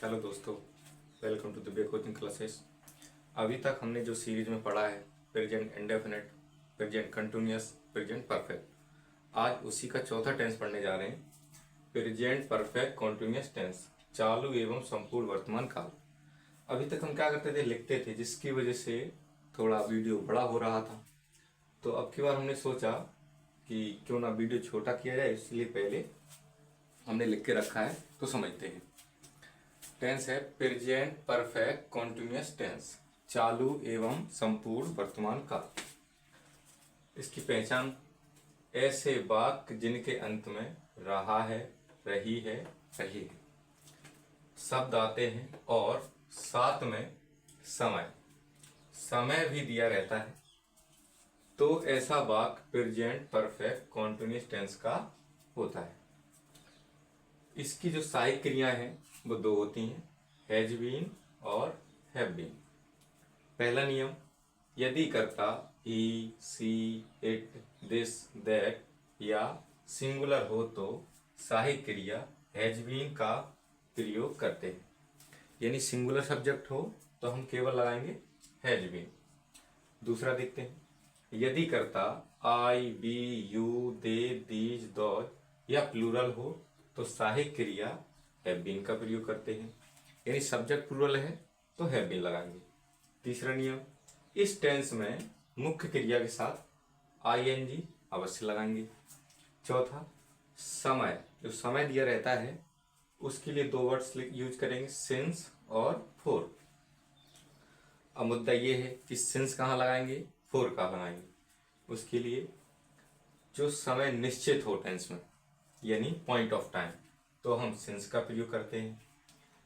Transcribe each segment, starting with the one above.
Hello दोस्तों, welcome to Divya coaching classes. अभी तक हमने जो सीरीज में पढ़ा है present indefinite, present continuous, present perfect, आज उसी का चौथा टेंस पढ़ने जा रहे हैं। प्रेजेंट परफेक्ट कॉन्टिन्यूअस टेंस, चालू एवं संपूर्ण वर्तमान काल। अभी तक हम क्या करते थे, लिखते थे, जिसकी वजह से थोड़ा वीडियो बड़ा हो रहा था। तो अब की बार हमने सोचा कि क्यों ना वीडियो छोटा किया जाए, इसलिए पहले हमने लिख के रखा है, तो समझते हैं। टेंस है प्रेजेंट परफेक्ट कॉन्टिन्यूअस टेंस, चालू एवं संपूर्ण वर्तमान काल। इसकी पहचान, ऐसे वाक्य जिनके अंत में रहा है, रही है, रही है शब्द आते हैं और साथ में समय समय भी दिया रहता है, तो ऐसा वाक्य प्रेजेंट परफेक्ट कॉन्टिन्यूअस टेंस का होता है। इसकी जो सहायक क्रियाएं हैं वो दो होती हैं, हैज बीन और हैव बीन। पहला नियम, यदि कर्ता ही, सी, इट, दिस, दैट या सिंगुलर हो तो सहायक क्रिया हैज बीन का प्रयोग करते हैं। यानी सिंगुलर सब्जेक्ट हो तो हम केवल लगाएंगे हैज बीन। दूसरा देखते हैं, यदि कर्ता I, we, you, they, these, those या प्लूरल हो तो सहायक क्रिया हैव बीन का प्रयोग करते हैं। यानी सब्जेक्ट प्लूरल है तो हैव बीन लगाएंगे। तीसरा नियम, इस टेंस में मुख्य क्रिया के साथ आईएनजी अवश्य लगाएंगे। चौथा, समय, जो समय दिया रहता है उसके लिए दो वर्ड्स यूज करेंगे, सिंस और फोर। अब मुद्दा ये है कि सिंस कहाँ लगाएंगे, फोर कहाँ लगाएंगे। उसके लिए जो समय निश्चित हो टेंस में, यानी पॉइंट ऑफ टाइम, तो हम सिंस का प्रयोग करते हैं।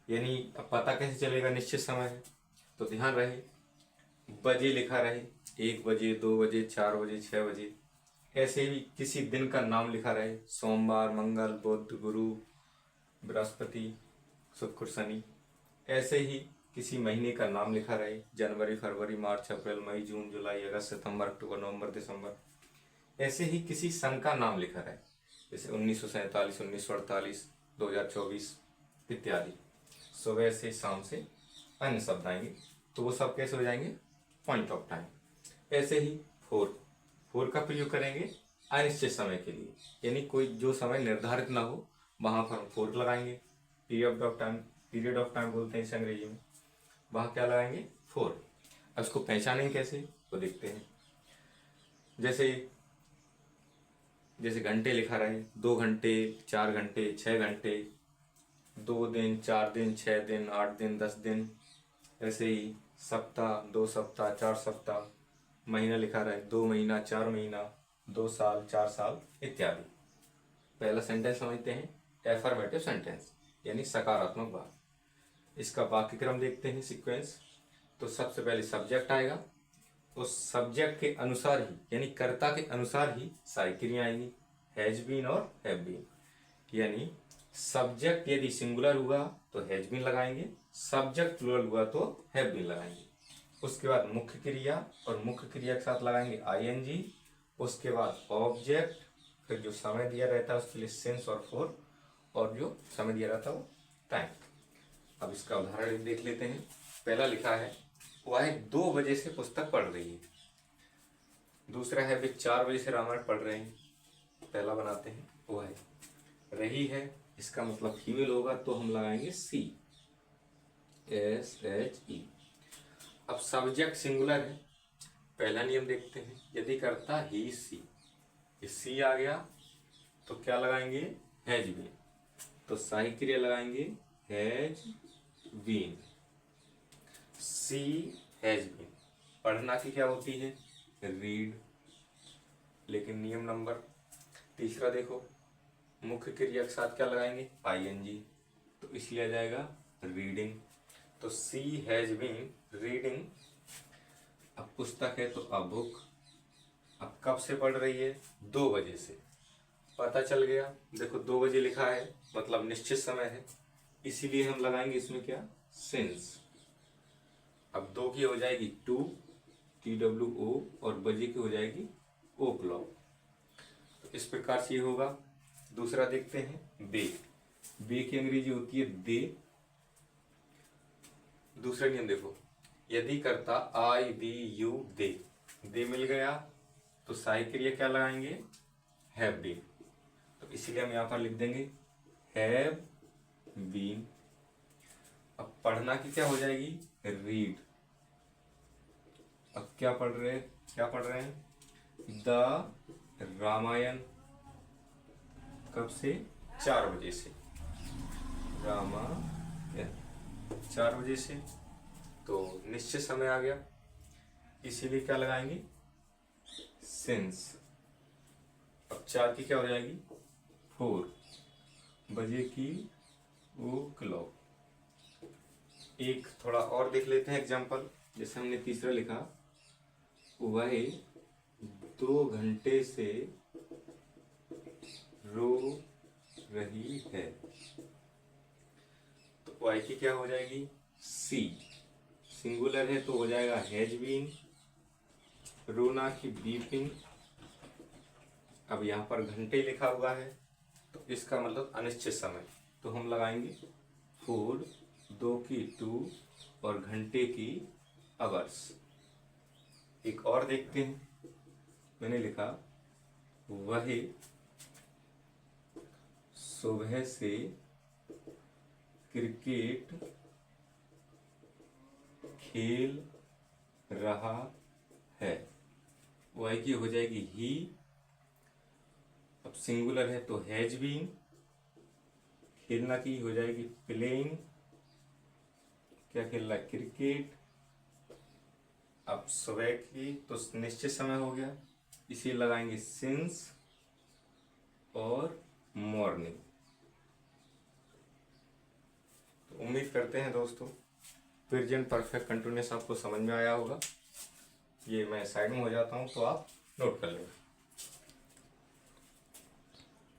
यानी अब पता कैसे चलेगा निश्चित समय है, तो ध्यान रहे बजे लिखा रहे, 1 बजे, 2 बजे, 4 बजे, 6 बजे। ऐसे ही किसी दिन का नाम लिखा रहे, सोमवार, मंगल, बुध, गुरु, बृहस्पति, शुक्र, शनि। ऐसे ही किसी महीने का नाम लिखा रहे, जनवरी, फरवरी, मार्च, अप्रैल, मई, जून, जुलाई, अगस्त, सितंबर, अक्टूबर, नवंबर, दिसंबर। ऐसे ही किसी सन का नाम लिखा रहे, जैसे 1947, 1948, 2024 इत्यादि। सुबह से शाम से अन्य शब्द आएंगे, तो वो सब कैसे हो जाएंगे, पॉइंट ऑफ टाइम। ऐसे ही फोर फोर का प्रयोग करेंगे अनिश्चित समय के लिए, यानी कोई जो समय निर्धारित ना हो वहां पर हम फोर लगाएंगे। पीरियड ऑफ टाइम बोलते हैं इसे अंग्रेजी में, वहां क्या लगाएंगे, फोर। अब इसको पहचानेंगे कैसे, तो देखते हैं। जैसे जैसे घंटे लिखा रहे, 2 घंटे, 4 घंटे, 6 घंटे, 2 दिन, 4 दिन, 6 दिन, 8 दिन, 10 दिन। ऐसे ही सप्ताह, 2 सप्ताह, 4 सप्ताह। महीना लिखा रहे, 2 महीना, 4 महीना, 2 साल, 4 साल इत्यादि। पहला सेंटेंस समझते हैं, एफर्मेटिव सेंटेंस यानी सकारात्मक बात। इसका वाक्य क्रम देखते हैं, सीक्वेंस। तो सबसे पहले सब्जेक्ट आएगा, उस सब्जेक्ट के अनुसार ही, यानी कर्ता के अनुसार ही सारी क्रिया आएंगी, हैज बीन और हैव बीन। यानी सब्जेक्ट यदि सिंगुलर हुआ तो हैज बीन लगाएंगे, सब्जेक्ट प्लूरल हुआ तो हैव बीन लगाएंगे। उसके बाद मुख्य क्रिया, और मुख्य क्रिया के साथ लगाएंगे आईएनजी। उसके बाद ऑब्जेक्ट, फिर जो समय दिया रहता है उसके लिए सिंस और फोर, और जो समय दिया रहता है वो टाइम। अब इसका उदाहरण देख लेते हैं। पहला लिखा है, वह 2 बजे से पुस्तक पढ़ रही है। दूसरा है, वे 4 बजे से रामायण पढ़ रहे हैं। पहला बनाते हैं, वह रही है, इसका मतलब फीमेल होगा तो हम लगाएंगे सी, SHE। अब सब्जेक्ट सिंगुलर है, पहला नियम देखते हैं, यदि करता ही, सी, सी आ गया तो क्या लगाएंगे, हैज बीन। तो सही क्रिया लगाएंगे has been, she has been. पढ़ना की क्या होती है, रीड। लेकिन नियम नंबर तीसरा देखो, मुख्य क्रिया के साथ क्या लगाएंगे, आईएनजी, तो इसलिए आ जाएगा रीडिंग। तो सी हैज बीन रीडिंग। अब पुस्तक है तो अ बुक। अब कब से पढ़ रही है, 2 बजे से। पता चल गया, देखो 2 बजे लिखा है मतलब निश्चित समय है, इसीलिए हम लगाएंगे इसमें क्या, सिंस। अब 2 की हो जाएगी टू, TWO, और बजे की हो जाएगी ओ क्लॉक। तो इस प्रकार से ये होगा। दूसरा देखते हैं, बे। बे की अंग्रेजी होती है दे, दूसरा नियम देखो, यदि कर्ता आई बी यू दे मिल गया तो सहायक क्रिया क्या लगाएंगे, हैव बीन। तो इसीलिए हम यहाँ पर लिख देंगे हैव बीन। अब पढ़ना की क्या हो जाएगी, रीड। अब क्या पढ़ रहे हैं, द रामायण। कब से, 4 बजे से, रामायण 4 बजे से। तो निश्चित समय आ गया, इसीलिए क्या लगाएंगे, सिंस। अब 4 की क्या हो जाएगी, 4 बजे की वो क्लॉक। एक थोड़ा और देख लेते हैं एग्जाम्पल। जैसे हमने तीसरा लिखा, वह 2 घंटे से रो रही है। तो वाई की क्या हो जाएगी, सी। सिंगुलर है तो हो जाएगा हैज बीन। रोना की बीपिंग। अब यहाँ पर घंटे लिखा हुआ है तो इसका मतलब अनिश्चित समय, तो हम लगाएंगे 4, 2 की 2 और घंटे की आवर्स। एक और देखते हैं, मैंने लिखा वह सुबह से क्रिकेट खेल रहा है। वह की हो जाएगी ही। अब सिंगुलर है तो हैज बीन। खेलना की हो जाएगी प्लेइंग। क्या खेल रहा है, क्रिकेट। अब सुबह की तो निश्चित समय हो गया, इसे लगाएंगे सिंस और मॉर्निंग। तो उम्मीद करते हैं दोस्तों प्रेजेंट परफेक्ट कंटिन्यूअस आपको समझ में आया होगा। ये मैं साइड में हो जाता हूँ तो आप नोट कर लेंगे।